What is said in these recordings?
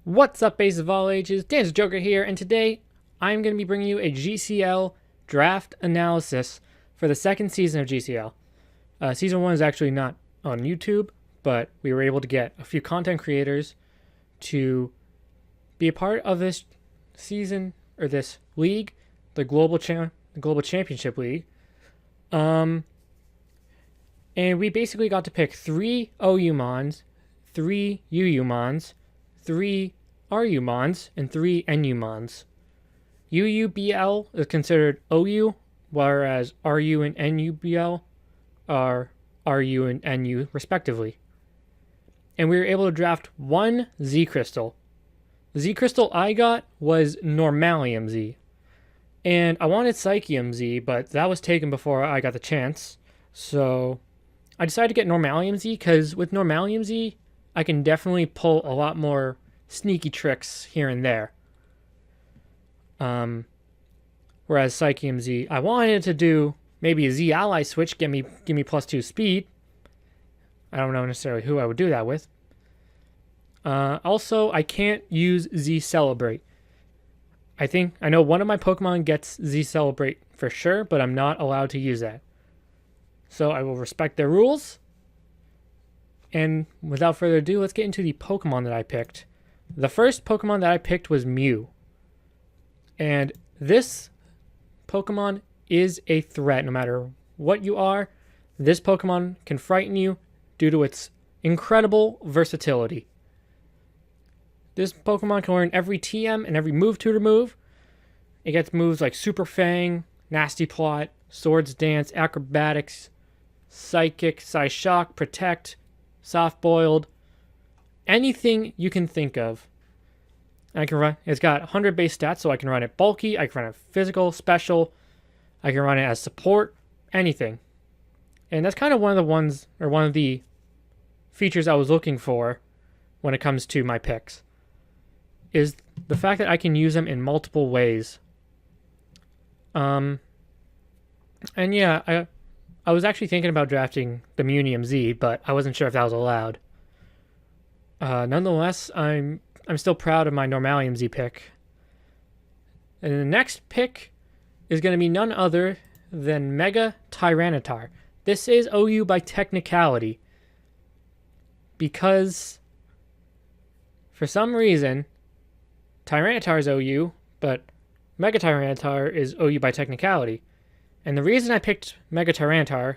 What's up, Aces of all ages? Dan's Joker here, and today I'm going to be bringing you a GCL draft analysis for the second season of GCL. Season 1 is actually not on YouTube, but we were able to get a few content creators to be a part of this season, or this league, the Global Championship League. And we basically got to pick 3 OU Mons, 3 UU Mons, 3 RU Mons, and 3 NU Mons. UUBL is considered OU, whereas RU and NUBL are RU and NU respectively. And we were able to draft 1 Z Crystal. The Z Crystal I got was Normalium Z. And I wanted Psychium Z, but that was taken before I got the chance. So I decided to get Normalium Z because with Normalium Z, I can definitely pull a lot more sneaky tricks here and there. Whereas Psychium Z, I wanted to do maybe a Z ally switch, give me +2 speed. I don't know necessarily who I would do that with. Also, I can't use Z Celebrate. I know one of my Pokemon gets Z Celebrate for sure, but I'm not allowed to use that. So I will respect their rules. And without further ado, let's get into the Pokemon that I picked. The first Pokemon that I picked was Mew. And this Pokemon is a threat. No matter what you are, this Pokemon can frighten you due to its incredible versatility. This Pokemon can learn every TM and every move tutor move. It gets moves like Super Fang, Nasty Plot, Swords Dance, Acrobatics, Psychic, Psyshock, Protect, Soft Boiled, anything you can think of. I can run. It's got 100 base stats, so I can run it bulky, I can run it physical, special, I can run it as support, anything. And that's kind of one of the features I was looking for when it comes to my picks, is the fact that I can use them in multiple ways. And yeah, I was actually thinking about drafting the Munium Z, but I wasn't sure if that was allowed. Nonetheless, I'm still proud of my Normalium Z pick. And the next pick is going to be none other than Mega Tyranitar. This is OU by technicality, because for some reason Tyranitar is OU, but Mega Tyranitar is OU by technicality. And the reason I picked Mega Tyranitar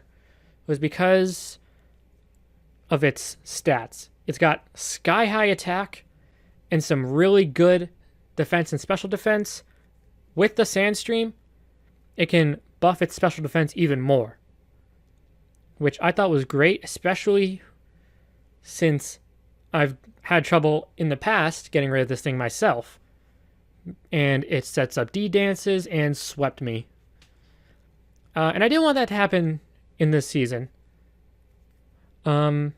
was because of its stats. It's got sky-high attack and some really good defense and special defense. With the Sandstream, it can buff its special defense even more, which I thought was great, especially since I've had trouble in the past getting rid of this thing myself. And it sets up D-dances and swept me. And I didn't want that to happen in this season. And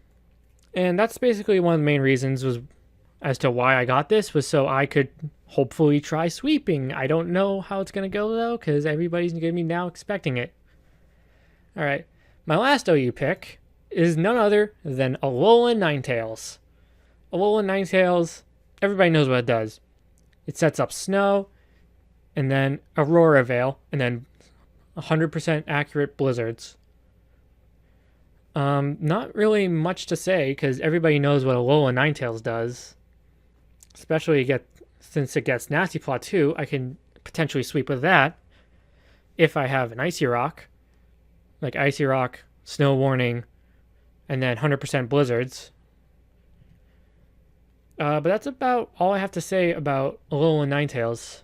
that's basically one of the main reasons was as to why I got this, was so I could hopefully try sweeping. I don't know how it's going to go, though, because everybody's going to be now expecting it. All right. My last OU pick is none other than Alolan Ninetales. Alolan Ninetales, everybody knows what it does. It sets up Snow, and then Aurora Veil, and then 100% accurate Blizzards. Not really much to say, because everybody knows what Alolan Ninetales does. Especially since it gets Nasty Plot too, I can potentially sweep with that if I have an Icy Rock. Like Icy Rock, Snow Warning, and then 100% Blizzards. But that's about all I have to say about Alolan Ninetales.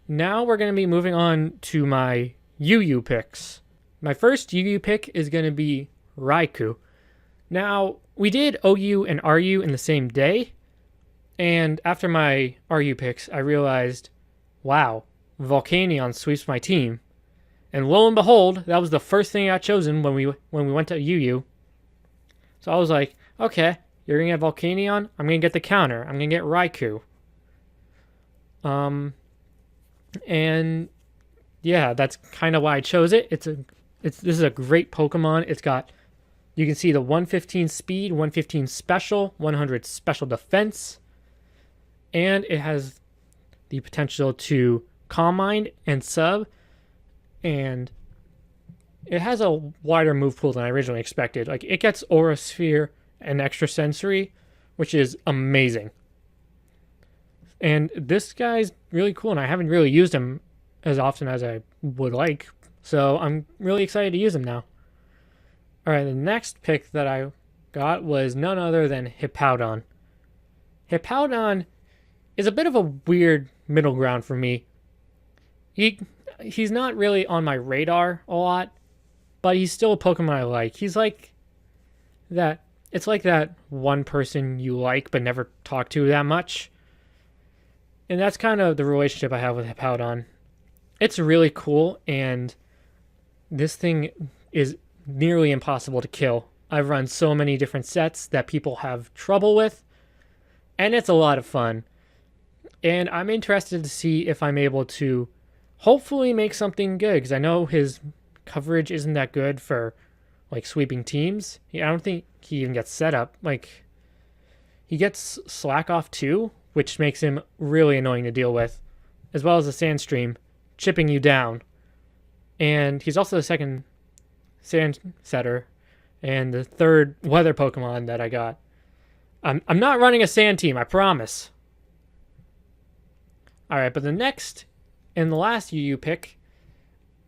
Now we're going to be moving on to my UU picks. My first UU pick is going to be Raikou. Now, we did OU and RU in the same day, and after my RU picks, I realized, wow, Volcanion sweeps my team. And lo and behold, that was the first thing I got chosen when we went to UU. So I was like, okay, you're going to get Volcanion, I'm going to get the counter. I'm going to get Raikou. And yeah, that's kind of why I chose it. This is a great Pokemon. It's got, you can see the 115 speed, 115 special, 100 special defense. and it has the potential to Calm Mind and Sub, and it has a wider move pool than I originally expected. Like, it gets Aura Sphere and Extra Sensory, which is amazing. And this guy's really cool, and I haven't really used him as often as I would like, so I'm really excited to use him now. Alright, the next pick that I got was none other than Hippowdon. Hippowdon is a bit of a weird middle ground for me. He's not really on my radar a lot, but he's still a Pokemon I like. He's like that. It's like that one person you like but never talk to that much. And that's kind of the relationship I have with Hippowdon. It's really cool, and this thing is nearly impossible to kill. I've run so many different sets that people have trouble with, and it's a lot of fun. And I'm interested to see if I'm able to hopefully make something good, because I know his coverage isn't that good for like sweeping teams. I don't think he even gets set up. Like, he gets slack off too, which makes him really annoying to deal with, as well as the Sandstream chipping you down. And he's also the second Sand Setter and the third Weather Pokemon that I got. I'm not running a Sand team, I promise. Alright, but the next and the last UU pick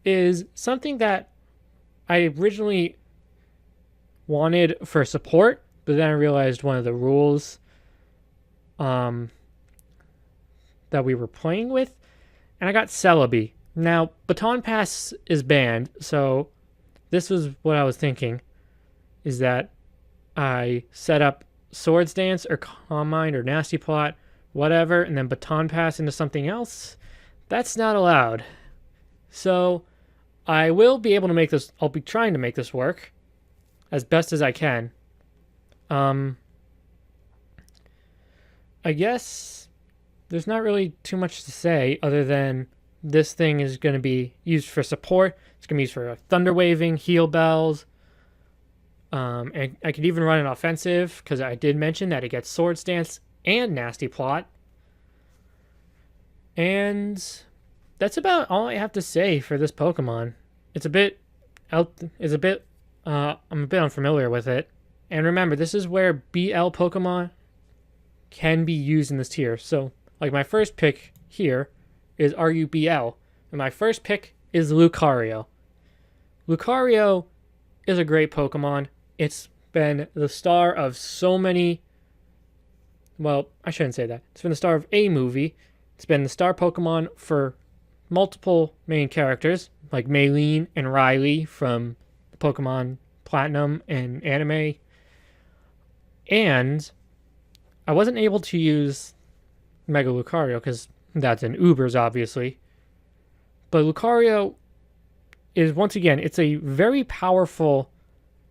is something that I originally wanted for support, but then I realized one of the rules that we were playing with, and I got Celebi. Now, Baton Pass is banned, so this was what I was thinking, is that I set up Swords Dance or Calm Mind or Nasty Plot, whatever, and then Baton Pass into something else. That's not allowed. So I will be able to make this, I'll be trying to make this work as best as I can. I guess there's not really too much to say other than this thing is going to be used for support. It's going to be used for Thunder Waving, Heal Bells. And I could even run an offensive, because I did mention that it gets Swords Dance and Nasty Plot. And that's about all I have to say for this Pokemon. I'm a bit unfamiliar with it. And remember, this is where BL Pokemon can be used in this tier. So, like, my first pick here is RUBL, and my first pick is Lucario. Lucario is a great Pokemon. It's been the star of so many... Well, I shouldn't say that. It's been the star of a movie. It's been the star Pokemon for multiple main characters, like Maylene and Riley from Pokemon Platinum and anime. And I wasn't able to use Mega Lucario because that's in Ubers, obviously. But Lucario is, once again, it's a very powerful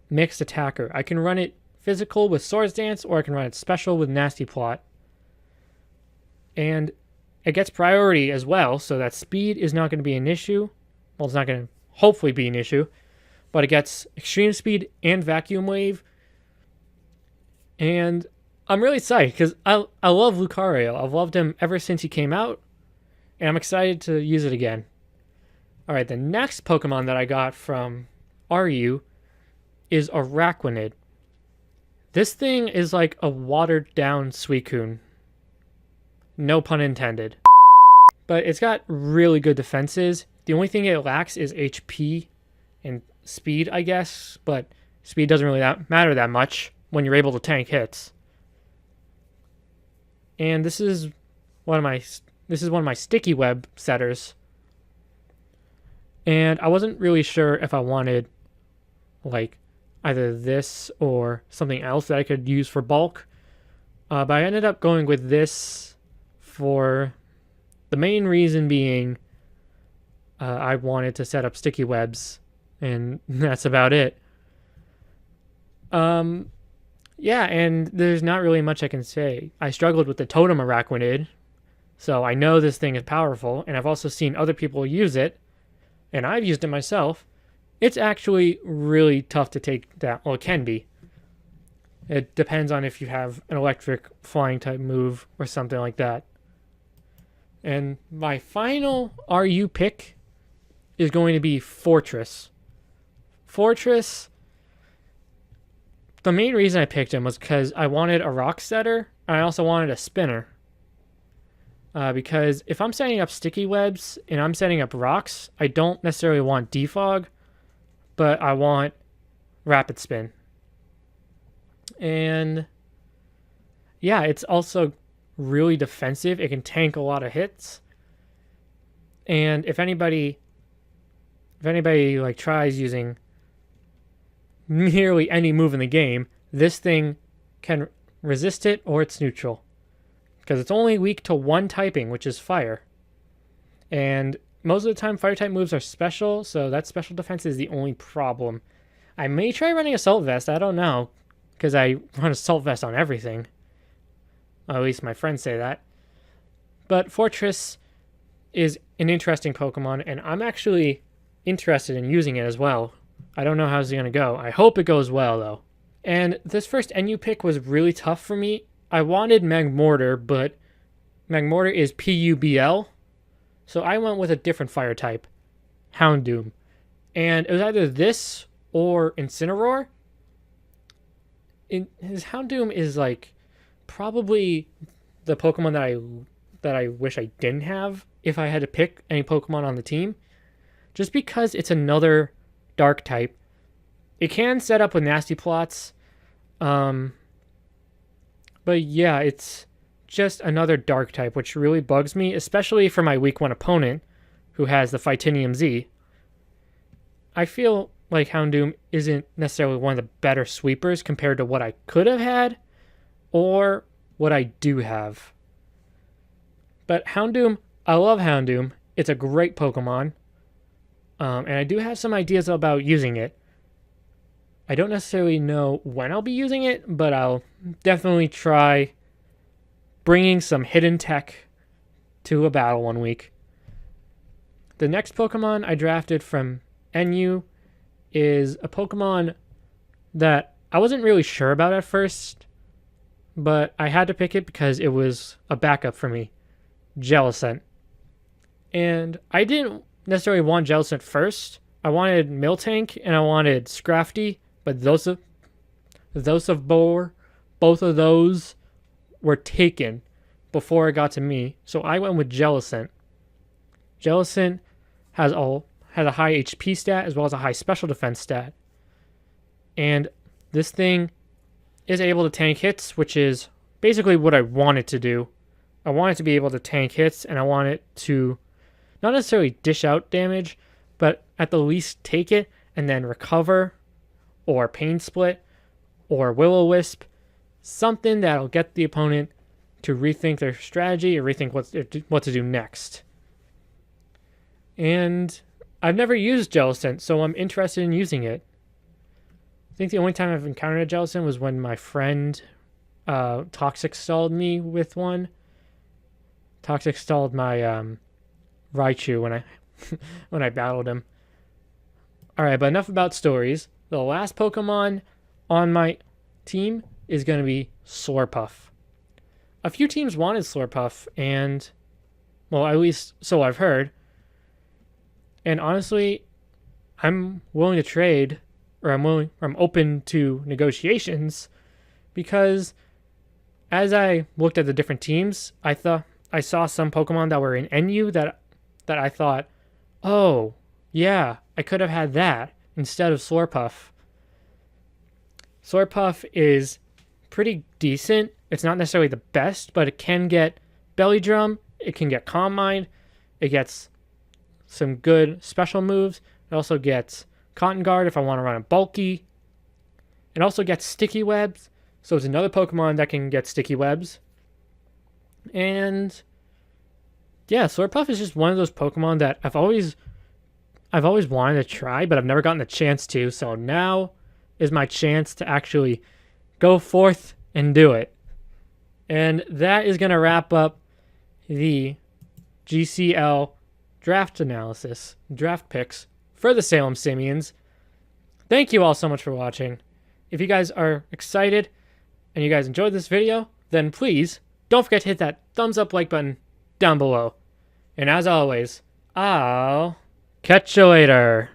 mixed attacker. I can run it physical with Swords Dance, or I can run it special with Nasty Plot. And it gets priority as well, so that speed is not going to be an issue. Well, it's not going to hopefully be an issue. But it gets Extreme Speed and Vacuum Wave. And I'm really excited because I love Lucario. I've loved him ever since he came out. And I'm excited to use it again. Alright, the next Pokemon that I got from RU is Araquanid. This thing is like a watered down Suicune. No pun intended. But it's got really good defenses. The only thing it lacks is HP and speed, I guess. But speed doesn't really matter that much when you're able to tank hits. And this is one of my sticky web setters. And I wasn't really sure if I wanted like either this or something else that I could use for bulk. But I ended up going with this for the main reason being I wanted to set up sticky webs, and that's about it. Yeah, and there's not really much I can say. I struggled with the Totem Araquanid, so I know this thing is powerful, and I've also seen other people use it, and I've used it myself. It's actually really tough to take down. Well, it can be. It depends on if you have an electric flying type move or something like that. And my final RU pick is going to be Fortress. Fortress, the main reason I picked him was because I wanted a rock setter, and I also wanted a spinner. Because if I'm setting up sticky webs and I'm setting up rocks, I don't necessarily want defog, but I want rapid spin. And yeah, it's also really defensive. It can tank a lot of hits. And if anybody like tries using nearly any move in the game, this thing can resist it or it's neutral. Because it's only weak to one typing, which is fire. And most of the time, fire type moves are special, so that special defense is the only problem. I may try running Assault Vest, I don't know, because I run Assault Vest on everything. At least my friends say that. But Fortress is an interesting Pokemon, and I'm actually interested in using it as well. I don't know how it's going to go. I hope it goes well, though. And this first NU pick was really tough for me. I wanted Magmortar, but Magmortar is PUBL, so I went with a different fire type, Houndoom. And it was either this or Incineroar. His Houndoom is like probably the Pokemon that I wish I didn't have if I had to pick any Pokemon on the team, just because it's another dark type. It can set up with nasty plots. But yeah, it's just another dark type, which really bugs me, especially for my week 1 opponent, who has the Phytinium Z. I feel like Houndoom isn't necessarily one of the better sweepers compared to what I could have had, or what I do have. But Houndoom, I love Houndoom. It's a great Pokemon. And I do have some ideas about using it. I don't necessarily know when I'll be using it, but I'll definitely try bringing some hidden tech to a battle one week. The next Pokemon I drafted from NU is a Pokemon that I wasn't really sure about at first, but I had to pick it because it was a backup for me. Jellicent. And I didn't necessarily want Jellicent first. I wanted Miltank and I wanted Scrafty, but those of both of those were taken before it got to me, so I went with Jellicent. Jellicent has a high HP stat as well as a high special defense stat. And this thing is able to tank hits, which is basically what I want it to do. I want it to be able to tank hits, and I want it to not necessarily dish out damage, but at the least take it and then recover, or Pain Split, or Will-O-Wisp, something that'll get the opponent to rethink their strategy or rethink what to do next. And I've never used Jellicent, so I'm interested in using it. I think the only time I've encountered a Jellicent was when my friend Toxic stalled me with one. Toxic stalled my Raichu when I battled him. Alright, but enough about stories. The last Pokemon on my team is going to be Slurpuff. A few teams wanted Slurpuff, and, well, at least so I've heard. And honestly, I'm willing to trade, or I'm open to negotiations, because as I looked at the different teams, I saw some Pokemon that were in NU that I thought, oh, yeah, I could have had that instead of Slurpuff. Slurpuff is pretty decent. It's not necessarily the best, but it can get Belly Drum, it can get Calm Mind, it gets some good special moves. It also gets Cotton Guard if I want to run a bulky. It also gets Sticky Webs, so it's another Pokemon that can get Sticky Webs. And yeah, Slurpuff is just one of those Pokemon that I've always wanted to try, but I've never gotten the chance to. So now is my chance to actually go forth and do it. And that is going to wrap up the GCL draft analysis, draft picks for the Salem Simians. Thank you all so much for watching. If you guys are excited and you guys enjoyed this video, then please don't forget to hit that thumbs up like button down below. And as always, I'll catch you later.